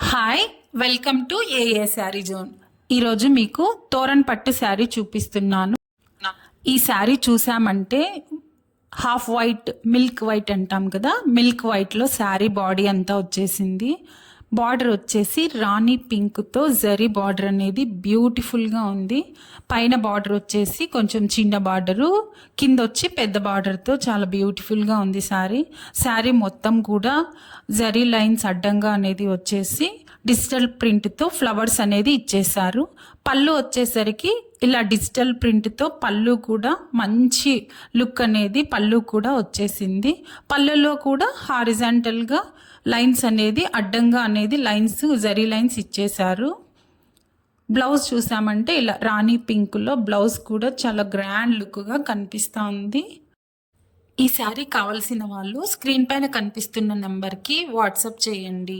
Hi, welcome to ఏఏ sari zone. ఈరోజు మీకు తోరన్ పట్టు శారీ చూపిస్తున్నాను. ఈ శారీ చూసామంటే హాఫ్ వైట్, మిల్క్ వైట్ అంటాం కదా, మిల్క్ వైట్లో శారీ బాడీ అంతా వచ్చేసింది. బార్డర్ వచ్చేసి రాణి పింక్తో జరీ బార్డర్ అనేది బ్యూటిఫుల్గా ఉంది. పైన బార్డర్ వచ్చేసి కొంచెం చిన్న బార్డరు, కింద వచ్చి పెద్ద బార్డర్తో చాలా బ్యూటిఫుల్గా ఉంది శారీ మొత్తం కూడా జరీ లైన్స్ అడ్డంగా అనేది వచ్చేసి డిజిటల్ ప్రింట్తో ఫ్లవర్స్ అనేది ఇచ్చేసారు. పళ్ళు వచ్చేసరికి ఇలా డిజిటల్ ప్రింట్తో పళ్ళు కూడా మంచి లుక్ అనేది పళ్ళు కూడా వచ్చేసింది. పళ్ళులో కూడా హారిజాంటల్గా లైన్స్ అనేది అడ్డంగా అనేది లైన్స్ జరీ లైన్స్ ఇచ్చేసారు. బ్లౌజ్ చూసామంటే ఇలా రాణి పింక్లో బ్లౌజ్ కూడా చాలా గ్రాండ్ లుక్గా కనిపిస్తూ ఉంది. ఈ శారీ కావాల్సిన వాళ్ళు స్క్రీన్ పైన కనిపిస్తున్న నెంబర్కి వాట్సాప్ చేయండి.